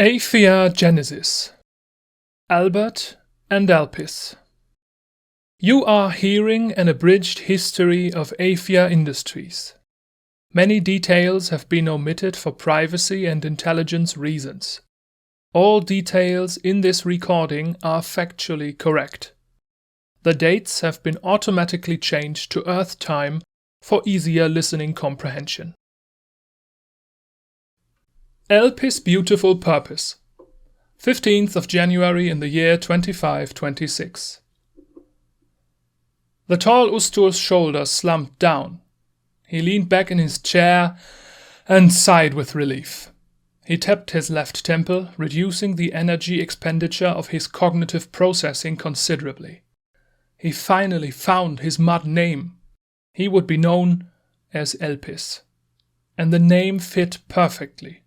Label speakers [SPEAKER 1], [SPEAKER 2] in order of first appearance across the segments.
[SPEAKER 1] Aephia Genesis. Albert and Elpis. You are hearing an abridged history of Aephia Industries. Many details have been omitted for privacy and intelligence reasons. All details in this recording are factually correct. The dates have been automatically changed to Earth time for easier listening comprehension. Elpis' beautiful purpose. 15th of January in the year 2526. The tall Ustur's shoulders slumped down. He leaned back in his chair and sighed with relief. He tapped his left temple, reducing the energy expenditure of his cognitive processing considerably. He finally found his mud name. He would be known as Elpis. And the name fit perfectly.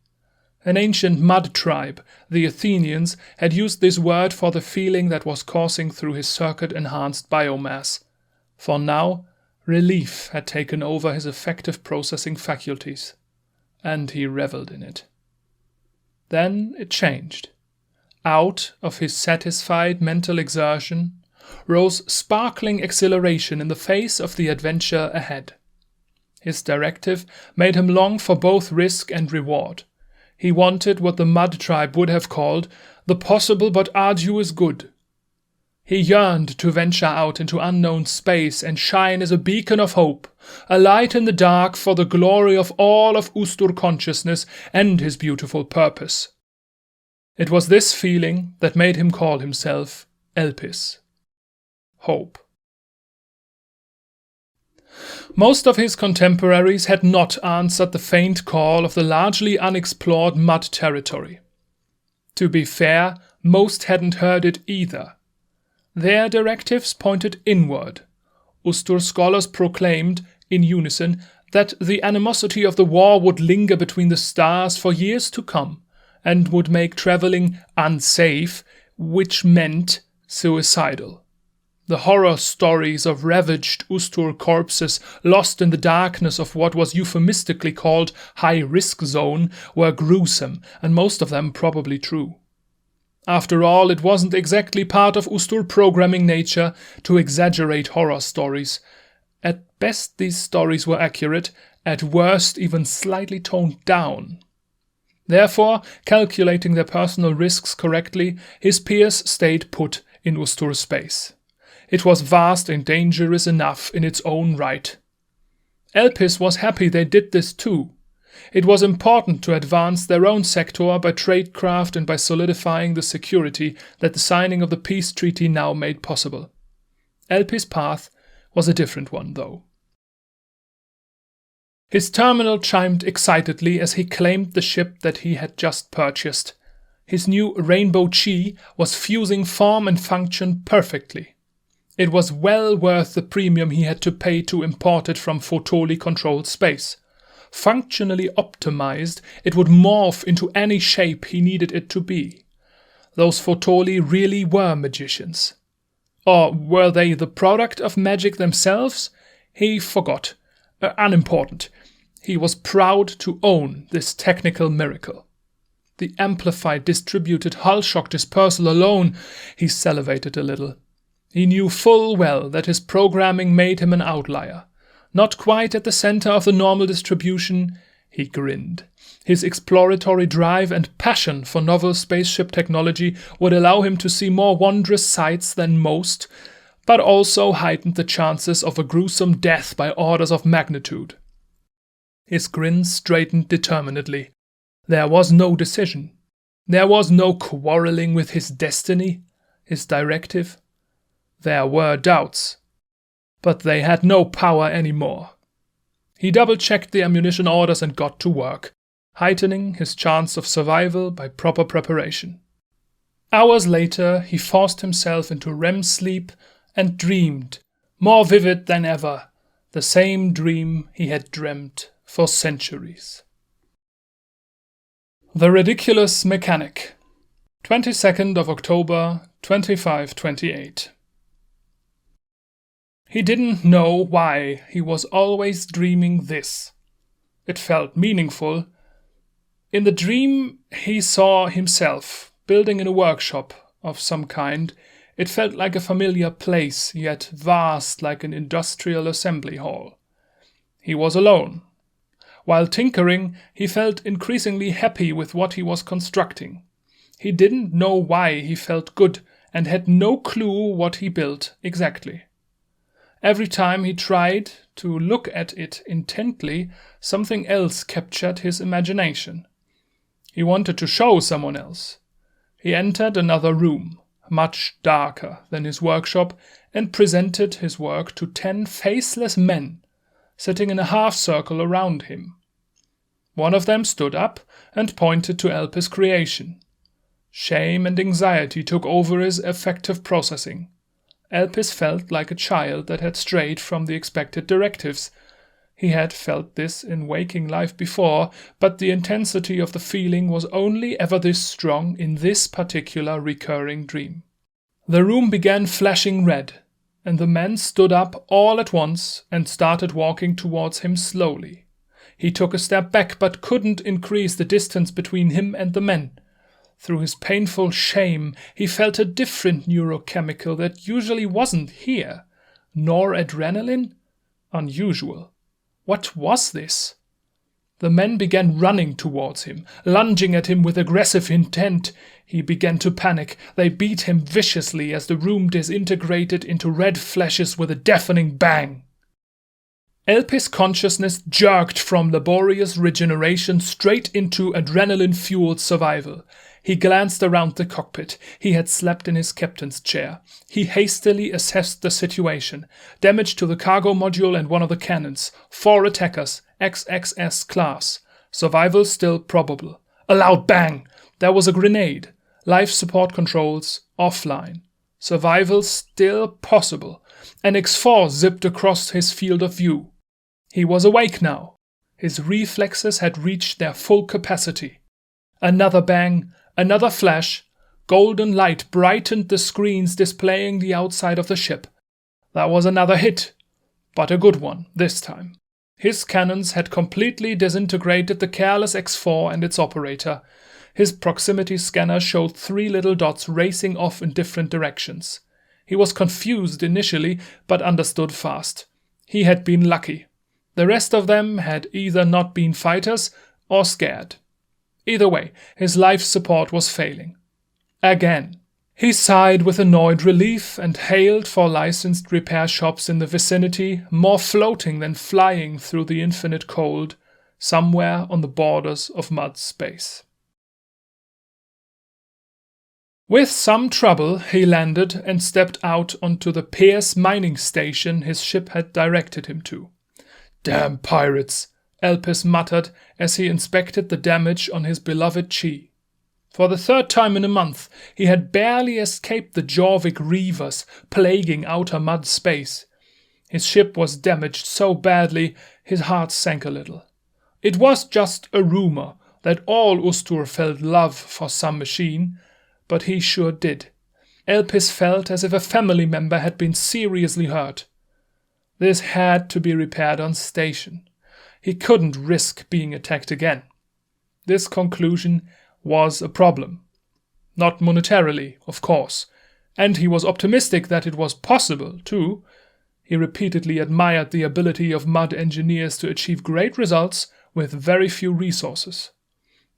[SPEAKER 1] An ancient mud tribe, the Athenians, had used this word for the feeling that was coursing through his circuit-enhanced biomass. For now, relief had taken over his effective processing faculties, and he reveled in it. Then it changed. Out of his satisfied mental exertion rose sparkling exhilaration in the face of the adventure ahead. His directive made him long for both risk and reward. He wanted what the mud tribe would have called the possible but arduous good. He yearned to venture out into unknown space and shine as a beacon of hope, a light in the dark for the glory of all of Ustur consciousness and his beautiful purpose. It was this feeling that made him call himself Elpis. Hope. Most of his contemporaries had not answered the faint call of the largely unexplored mud territory. To be fair, most hadn't heard it either. Their directives pointed inward. Ustur scholars proclaimed, in unison, that the animosity of the war would linger between the stars for years to come, and would make traveling unsafe, which meant suicidal. The horror stories of ravaged Ustur corpses lost in the darkness of what was euphemistically called high-risk zone were gruesome, and most of them probably true. After all, it wasn't exactly part of Ustur programming nature to exaggerate horror stories. At best these stories were accurate, at worst even slightly toned down. Therefore, calculating their personal risks correctly, his peers stayed put in Ustur space. It was vast and dangerous enough in its own right. Elpis was happy they did this too. It was important to advance their own sector by tradecraft and by solidifying the security that the signing of the peace treaty now made possible. Elpis' path was a different one, though. His terminal chimed excitedly as he claimed the ship that he had just purchased. His new Rainbow Chi was fusing form and function perfectly. It was well worth the premium he had to pay to import it from Photoli-controlled space. Functionally optimized, it would morph into any shape he needed it to be. Those Photoli really were magicians. Or were they the product of magic themselves? He forgot. Unimportant. He was proud to own this technical miracle. The amplified distributed hull shock dispersal alone, he salivated a little. He knew full well that his programming made him an outlier. Not quite at the center of the normal distribution, he grinned. His exploratory drive and passion for novel spaceship technology would allow him to see more wondrous sights than most, but also heightened the chances of a gruesome death by orders of magnitude. His grin straightened determinedly. There was no decision. There was no quarreling with his destiny, his directive. There were doubts, but they had no power anymore. He double-checked the ammunition orders and got to work, heightening his chance of survival by proper preparation. Hours later, he forced himself into REM sleep and dreamed, more vivid than ever, the same dream he had dreamt for centuries. The Ridiculous Mechanic. 22nd of October, 2528. He didn't know why he was always dreaming this. It felt meaningful. In the dream, he saw himself building in a workshop of some kind. It felt like a familiar place, yet vast like an industrial assembly hall. He was alone. While tinkering, he felt increasingly happy with what he was constructing. He didn't know why he felt good and had no clue what he built exactly. Every time he tried to look at it intently, something else captured his imagination. He wanted to show someone else. He entered another room, much darker than his workshop, and presented his work to 10 faceless men, sitting in a half-circle around him. One of them stood up and pointed to Elpis' creation. Shame and anxiety took over his effective processing. Elpis felt like a child that had strayed from the expected directives. He had felt this in waking life before, but the intensity of the feeling was only ever this strong in this particular recurring dream. The room began flashing red, and the men stood up all at once and started walking towards him slowly. He took a step back but couldn't increase the distance between him and the men. Through his painful shame, he felt a different neurochemical that usually wasn't here. Noradrenaline? Unusual. What was this? The men began running towards him, lunging at him with aggressive intent. He began to panic. They beat him viciously as the room disintegrated into red flashes with a deafening bang. Elpis' consciousness jerked from laborious regeneration straight into adrenaline-fueled survival. He glanced around the cockpit. He had slept in his captain's chair. He hastily assessed the situation. Damage to the cargo module and one of the cannons. 4 attackers, XXS class. Survival still probable. A loud bang! There was a grenade. Life support controls offline. Survival still possible. An X4 zipped across his field of view. He was awake now. His reflexes had reached their full capacity. Another bang. Another flash. Golden light brightened the screens displaying the outside of the ship. That was another hit, but a good one this time. His cannons had completely disintegrated the careless X4 and its operator. His proximity scanner showed 3 little dots racing off in different directions. He was confused initially, but understood fast. He had been lucky. The rest of them had either not been fighters or scared. Either way, his life support was failing. Again. He sighed with annoyed relief and hailed for licensed repair shops in the vicinity, more floating than flying through the infinite cold, somewhere on the borders of mud space. With some trouble, he landed and stepped out onto the Pierce mining station his ship had directed him to. "Damn pirates," Elpis muttered as he inspected the damage on his beloved Chi. For the 3rd time in a month, he had barely escaped the Jorvik reavers plaguing outer mud space. His ship was damaged so badly, his heart sank a little. It was just a rumor that all Ustur felt love for some machine, but he sure did. Elpis felt as if a family member had been seriously hurt. This had to be repaired on station. He couldn't risk being attacked again. This conclusion was a problem. Not monetarily, of course, and he was optimistic that it was possible, too. He repeatedly admired the ability of mud engineers to achieve great results with very few resources.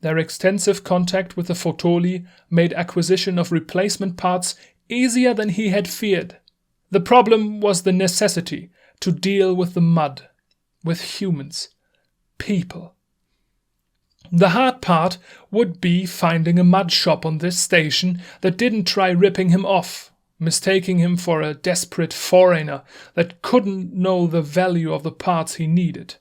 [SPEAKER 1] Their extensive contact with the Fotoli made acquisition of replacement parts easier than he had feared. The problem was the necessity to deal with the mud, with humans, people. The hard part would be finding a mud shop on this station that didn't try ripping him off, mistaking him for a desperate foreigner that couldn't know the value of the parts he needed.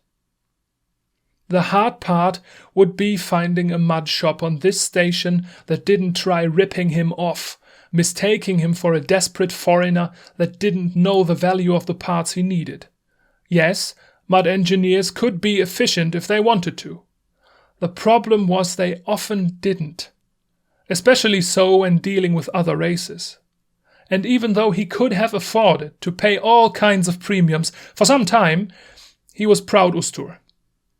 [SPEAKER 1] The hard part would be finding a mud shop on this station that didn't try ripping him off, mistaking him for a desperate foreigner that didn't know the value of the parts he needed. Yes, mud engineers could be efficient if they wanted to. The problem was they often didn't, especially so when dealing with other races. And even though he could have afforded to pay all kinds of premiums for some time, he was proud Ustur.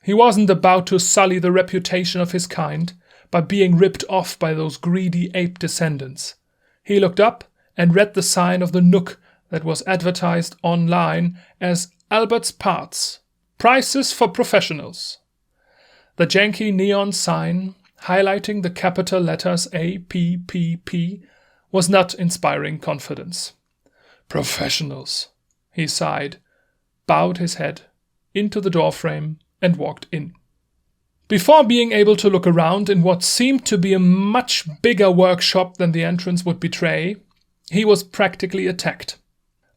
[SPEAKER 1] He wasn't about to sully the reputation of his kind by being ripped off by those greedy ape descendants. He looked up and read the sign of the Nook that was advertised online as Albert's Parts. Prices for professionals. The janky neon sign, highlighting the capital letters APPP, was not inspiring confidence. Professionals, he sighed, bowed his head into the doorframe, and walked in. Before being able to look around in what seemed to be a much bigger workshop than the entrance would betray, he was practically attacked.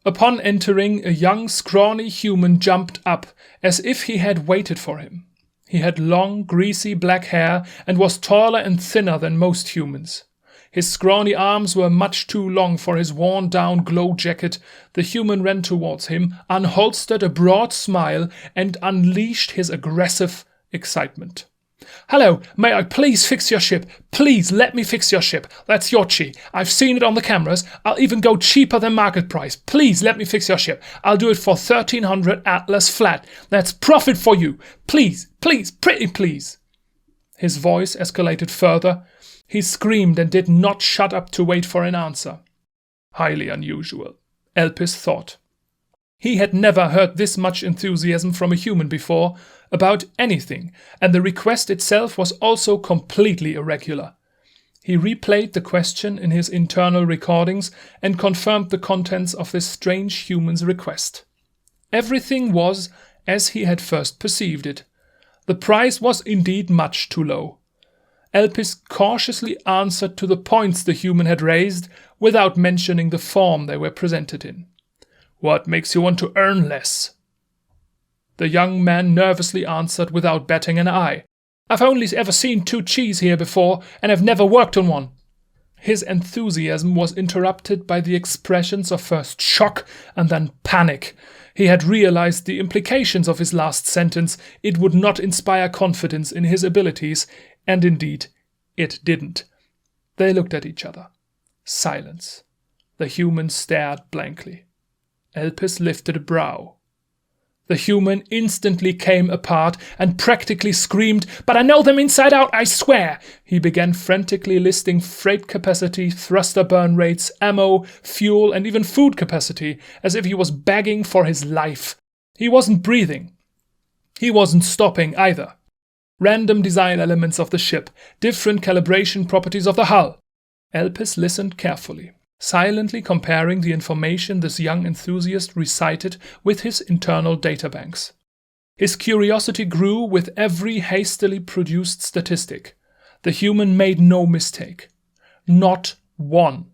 [SPEAKER 1] Upon entering, a young, scrawny human jumped up as if he had waited for him. He had long, greasy black hair and was taller and thinner than most humans. His scrawny arms were much too long for his worn-down glow jacket. The human ran towards him, unholstered a broad smile, and unleashed his aggressive excitement. "Hello, may I please fix your ship? Please let me fix your ship. That's your chi. I've seen it on the cameras. I'll even go cheaper than market price. Please let me fix your ship. I'll do it for 1,300 Atlas flat. That's profit for you. Please, please, pretty please." His voice escalated further. He screamed and did not shut up to wait for an answer. Highly unusual, Elpis thought. He had never heard this much enthusiasm from a human before, about anything, and the request itself was also completely irregular. He replayed the question in his internal recordings and confirmed the contents of this strange human's request. Everything was as he had first perceived it. The price was indeed much too low. Elpis cautiously answered to the points the human had raised, without mentioning the form they were presented in. "What makes you want to earn less?" The young man nervously answered without batting an eye. "I've only ever seen 2 chis here before, and I've never worked on one." His enthusiasm was interrupted by the expressions of first shock and then panic. He had realized the implications of his last sentence. It would not inspire confidence in his abilities, and indeed, it didn't. They looked at each other. Silence. The human stared blankly. Elpis lifted a brow. The human instantly came apart and practically screamed, "But I know them inside out, I swear!" He began frantically listing freight capacity, thruster burn rates, ammo, fuel, and even food capacity, as if he was begging for his life. He wasn't breathing. He wasn't stopping either. Random design elements of the ship, different calibration properties of the hull. Elpis listened carefully, silently comparing the information this young enthusiast recited with his internal databanks. His curiosity grew with every hastily produced statistic. The human made no mistake. Not one.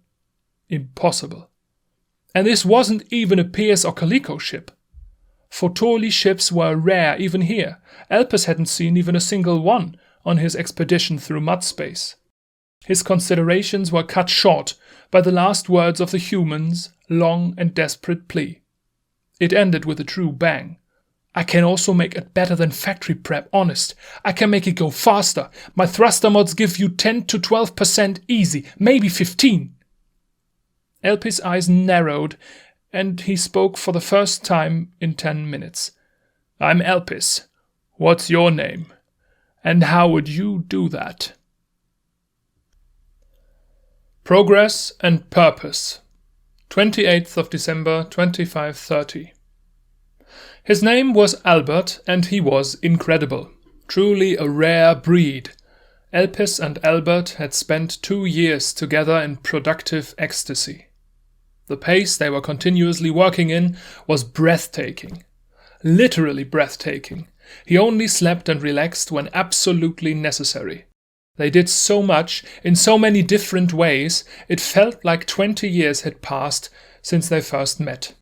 [SPEAKER 1] Impossible. And this wasn't even a Pierce or Calico ship. Photoli ships were rare even here. Elpis hadn't seen even a single one on his expedition through mud space. His considerations were cut short by the last words of the human's long and desperate plea. It ended with a true bang. "I can also make it better than factory prep, honest. I can make it go faster. My thruster mods give you 10 to 12% easy, maybe 15. Elpis' eyes narrowed, and he spoke for the first time in 10 minutes. "I'm Elpis. What's your name? And how would you do that?" Progress and Purpose, 28th of December 2530. His name was Albert, and he was incredible. Truly a rare breed. Elpis and Albert had spent 2 years together in productive ecstasy. The pace they were continuously working in was breathtaking. Literally breathtaking. He only slept and relaxed when absolutely necessary. They did so much, in so many different ways, it felt like 20 years had passed since they first met.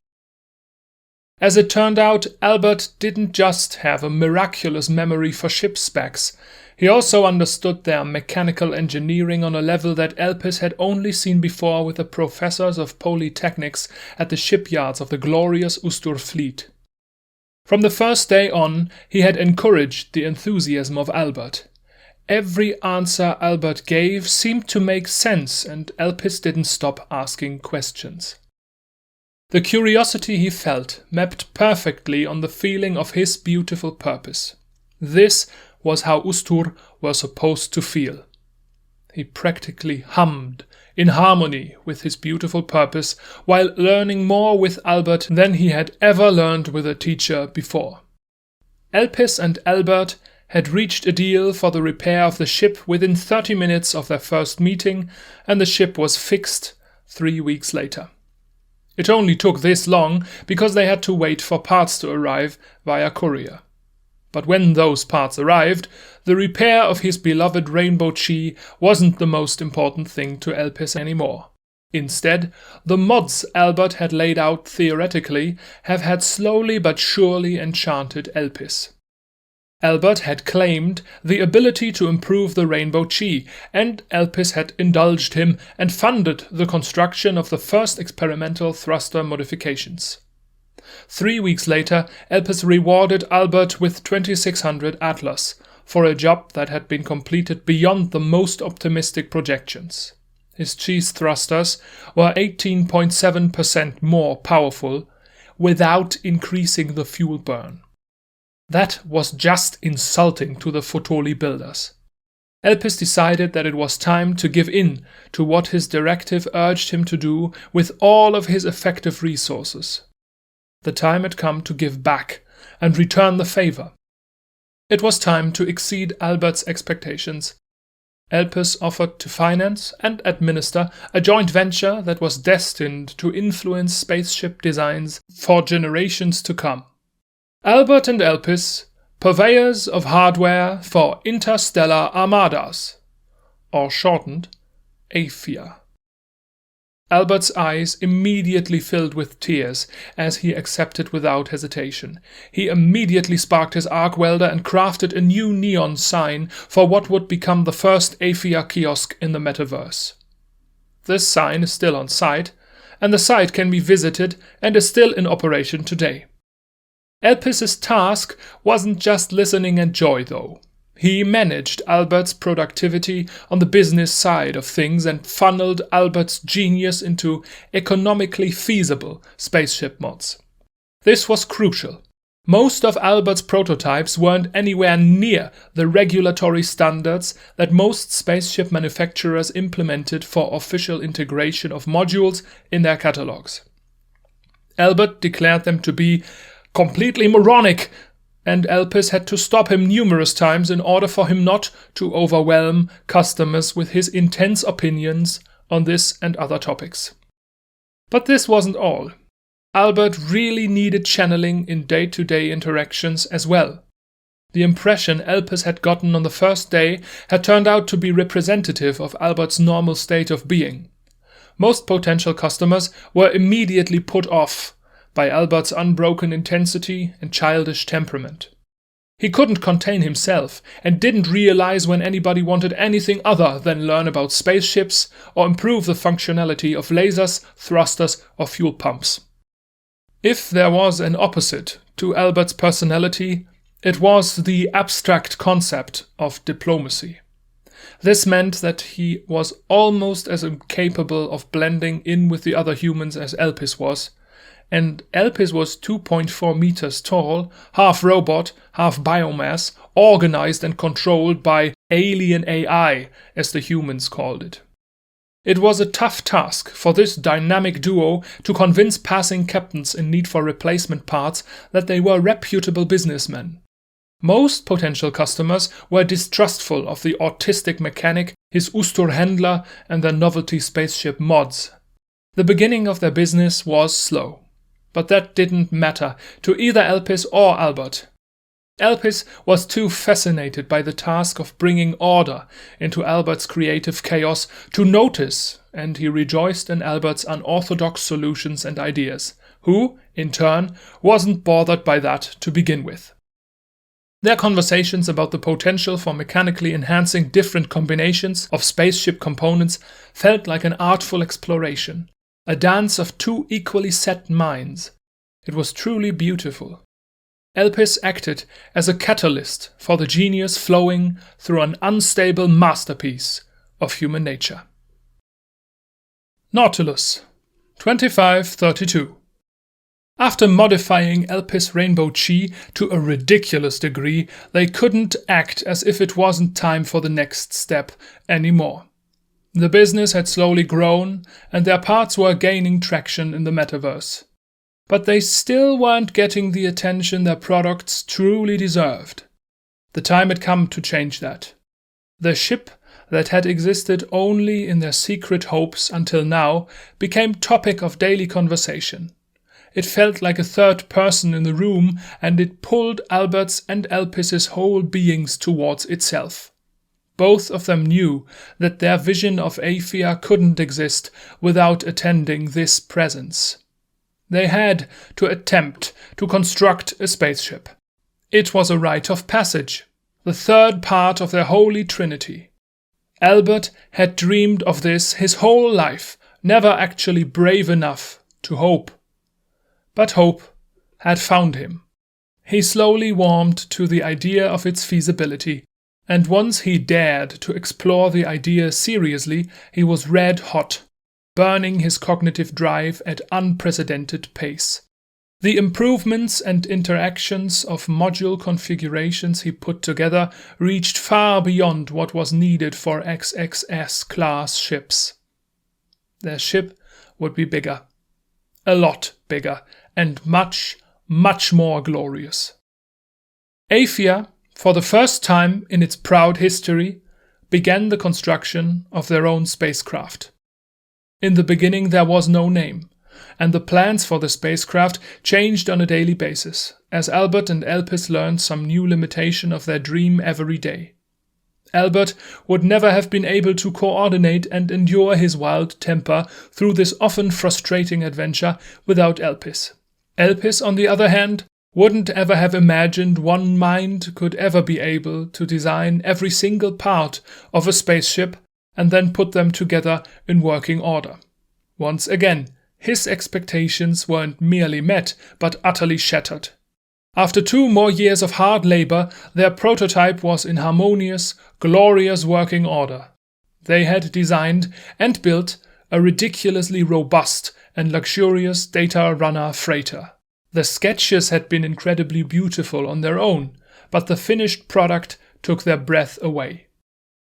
[SPEAKER 1] As it turned out, Albert didn't just have a miraculous memory for ship specs, he also understood their mechanical engineering on a level that Elpis had only seen before with the professors of polytechnics at the shipyards of the glorious Ustur fleet. From the first day on, he had encouraged the enthusiasm of Albert. Every answer Albert gave seemed to make sense, and Elpis didn't stop asking questions. The curiosity he felt mapped perfectly on the feeling of his beautiful purpose. This was how Ustur were supposed to feel. He practically hummed in harmony with his beautiful purpose while learning more with Albert than he had ever learned with a teacher before. Elpis and Albert had reached a deal for the repair of the ship within 30 minutes of their first meeting, and the ship was fixed 3 weeks later. It only took this long because they had to wait for parts to arrive via courier. But when those parts arrived, the repair of his beloved Rainbow Chi wasn't the most important thing to Elpis anymore. Instead, the mods Albert had laid out theoretically have had slowly but surely enchanted Elpis. Albert had claimed the ability to improve the Rainbow Chi, and Elpis had indulged him and funded the construction of the first experimental thruster modifications. 3 weeks later, Elpis rewarded Albert with 2600 Atlas for a job that had been completed beyond the most optimistic projections. His cheese thrusters were 18.7% more powerful without increasing the fuel burn. That was just insulting to the Fotoli builders. Elpis decided that it was time to give in to what his directive urged him to do with all of his effective resources. The time had come to give back and return the favor. It was time to exceed Albert's expectations. Elpis offered to finance and administer a joint venture that was destined to influence spaceship designs for generations to come. Albert and Elpis, purveyors of hardware for interstellar armadas, or shortened, Aephia. Albert's eyes immediately filled with tears as he accepted without hesitation. He immediately sparked his arc welder and crafted a new neon sign for what would become the first Aephia kiosk in the metaverse. This sign is still on site, and the site can be visited and is still in operation today. Elpis's task wasn't just listening and joy, though. He managed Albert's productivity on the business side of things and funneled Albert's genius into economically feasible spaceship mods. This was crucial. Most of Albert's prototypes weren't anywhere near the regulatory standards that most spaceship manufacturers implemented for official integration of modules in their catalogs. Albert declared them to be completely moronic, and Elpis had to stop him numerous times in order for him not to overwhelm customers with his intense opinions on this and other topics. But this wasn't all. Albert really needed channeling in day-to-day interactions as well. The impression Elpis had gotten on the first day had turned out to be representative of Albert's normal state of being. Most potential customers were immediately put off by Albert's unbroken intensity and childish temperament. He couldn't contain himself and didn't realize when anybody wanted anything other than learn about spaceships or improve the functionality of lasers, thrusters, or fuel pumps. If there was an opposite to Albert's personality, it was the abstract concept of diplomacy. This meant that he was almost as incapable of blending in with the other humans as Elpis was, and Elpis was 2.4 meters tall, half robot, half biomass, organized and controlled by alien AI, as the humans called it. It was a tough task for this dynamic duo to convince passing captains in need for replacement parts that they were reputable businessmen. Most potential customers were distrustful of the autistic mechanic, his Ustur handler, and their novelty spaceship mods. The beginning of their business was slow. But that didn't matter to either Elpis or Albert. Elpis was too fascinated by the task of bringing order into Albert's creative chaos to notice, and he rejoiced in Albert's unorthodox solutions and ideas, who, in turn, wasn't bothered by that to begin with. Their conversations about the potential for mechanically enhancing different combinations of spaceship components felt like an artful exploration. A dance of two equally set minds. It was truly beautiful. Elpis acted as a catalyst for the genius flowing through an unstable masterpiece of human nature. Nautilus 2532. After modifying Elpis Rainbow Chi to a ridiculous degree, they couldn't act as if it wasn't time for the next step anymore. The business had slowly grown, and their parts were gaining traction in the metaverse. But they still weren't getting the attention their products truly deserved. The time had come to change that. The ship that had existed only in their secret hopes until now became topic of daily conversation. It felt like a third person in the room, and it pulled Albert's and Elpis's whole beings towards itself. Both of them knew that their vision of Aephia couldn't exist without attending this presence. They had to attempt to construct a spaceship. It was a rite of passage, the third part of their holy trinity. Albert had dreamed of this his whole life, never actually brave enough to hope. But hope had found him. He slowly warmed to the idea of its feasibility, and once he dared to explore the idea seriously, he was red hot, burning his cognitive drive at unprecedented pace. The improvements and interactions of module configurations he put together reached far beyond what was needed for XXS-class ships. Their ship would be bigger, a lot bigger, and much, much more glorious. Aephia, for the first time in its proud history, began the construction of their own spacecraft. In the beginning there was no name, and the plans for the spacecraft changed on a daily basis, as Albert and Elpis learned some new limitation of their dream every day. Albert would never have been able to coordinate and endure his wild temper through this often frustrating adventure without Elpis. Elpis, on the other hand, wouldn't ever have imagined one mind could ever be able to design every single part of a spaceship and then put them together in working order. Once again, his expectations weren't merely met, but utterly shattered. After 2 more years of hard labor, their prototype was in harmonious, glorious working order. They had designed and built a ridiculously robust and luxurious data runner freighter. The sketches had been incredibly beautiful on their own, but the finished product took their breath away.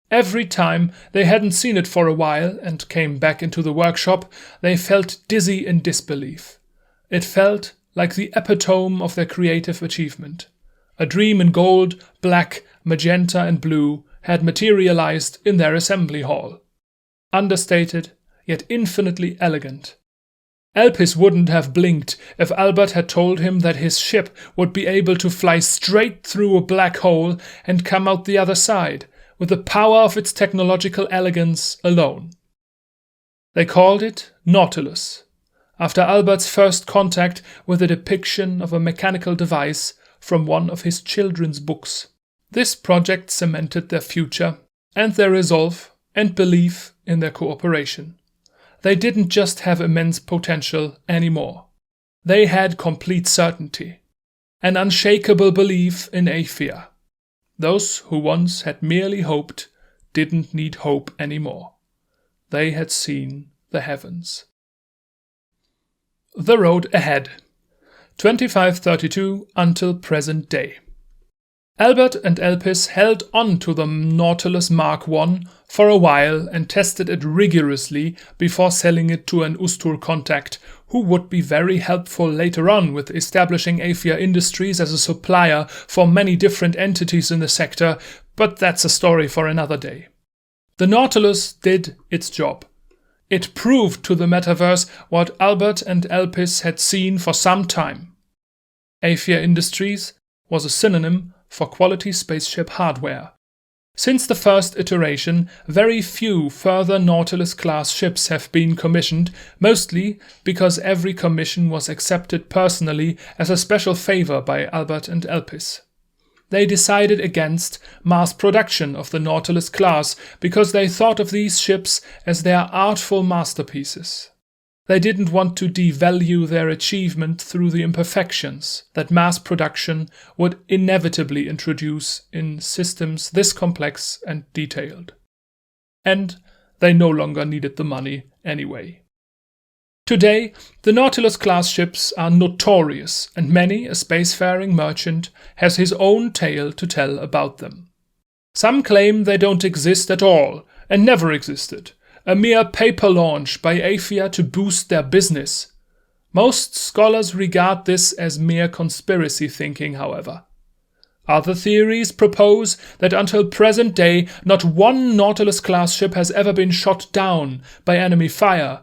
[SPEAKER 1] Every time they hadn't seen it for a while and came back into the workshop, they felt dizzy in disbelief. It felt like the epitome of their creative achievement. A dream in gold, black, magenta and blue had materialized in their assembly hall. Understated, yet infinitely elegant. Elpis wouldn't have blinked if Albert had told him that his ship would be able to fly straight through a black hole and come out the other side, with the power of its technological elegance alone. They called it Nautilus, after Albert's first contact with a depiction of a mechanical device from one of his children's books. This project cemented their future and their resolve and belief in their cooperation. They didn't just have immense potential anymore. They had complete certainty, an unshakable belief in Aephia. Those who once had merely hoped didn't need hope anymore. They had seen the heavens. The road ahead. 2532 until present day. Albert and Elpis held on to the Nautilus Mark I for a while and tested it rigorously before selling it to an Ustur contact, who would be very helpful later on with establishing Aephia Industries as a supplier for many different entities in the sector, but that's a story for another day. The Nautilus did its job. It proved to the metaverse what Albert and Elpis had seen for some time. Aephia Industries was a synonym for quality spaceship hardware. Since the first iteration, very few further Nautilus-class ships have been commissioned, mostly because every commission was accepted personally as a special favor by Albert and Elpis. They decided against mass production of the Nautilus class because they thought of these ships as their artful masterpieces. They didn't want to devalue their achievement through the imperfections that mass production would inevitably introduce in systems this complex and detailed. And they no longer needed the money anyway. Today, the Nautilus-class ships are notorious, and many a spacefaring merchant has his own tale to tell about them. Some claim they don't exist at all, and never existed, a mere paper launch by Aephia to boost their business. Most scholars regard this as mere conspiracy thinking, however. Other theories propose that until present day, not one Nautilus-class ship has ever been shot down by enemy fire,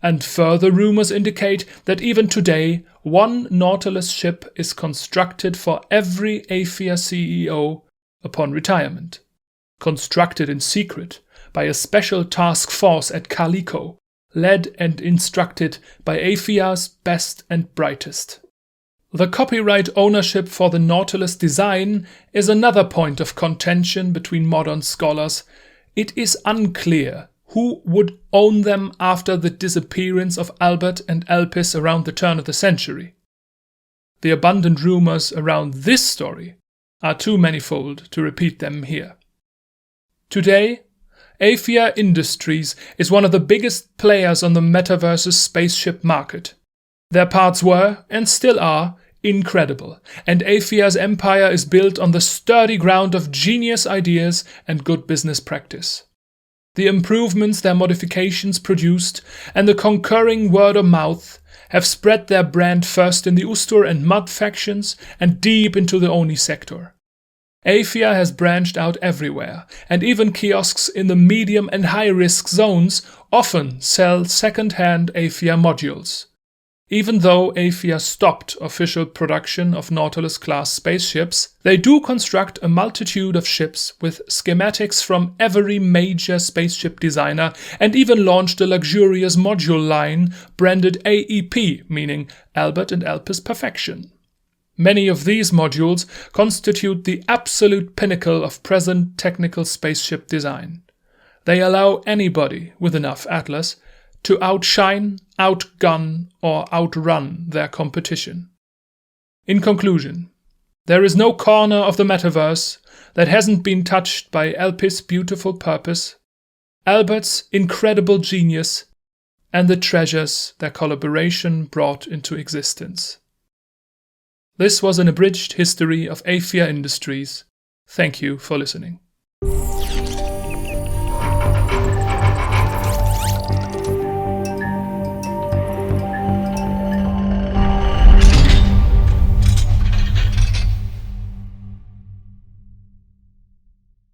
[SPEAKER 1] and further rumors indicate that even today, one Nautilus ship is constructed for every Aephia CEO upon retirement. Constructed in secret by a special task force at Calico, led and instructed by Aephia's best and brightest. The copyright ownership for the Nautilus design is another point of contention between modern scholars. It is unclear who would own them after the disappearance of Albert and Elpis around the turn of the century. The abundant rumors around this story are too manifold to repeat them here. Today, Aephia Industries is one of the biggest players on the metaverse's spaceship market. Their parts were, and still are, incredible, and Aephia's empire is built on the sturdy ground of genius ideas and good business practice. The improvements their modifications produced and the concurring word of mouth have spread their brand first in the Ustur and Mud factions and deep into the Oni sector. Aephia has branched out everywhere, and even kiosks in the medium and high-risk zones often sell second-hand Aephia modules. Even though Aephia stopped official production of Nautilus-class spaceships, they do construct a multitude of ships with schematics from every major spaceship designer, and even launched a luxurious module line branded AEP, meaning Albert and Elpis Perfection. Many of these modules constitute the absolute pinnacle of present technical spaceship design. They allow anybody with enough Atlas to outshine, outgun, or outrun their competition. In conclusion, there is no corner of the metaverse that hasn't been touched by Elpis' beautiful purpose, Albert's incredible genius, and the treasures their collaboration brought into existence. This was an abridged history of Aephia Industries. Thank you for listening.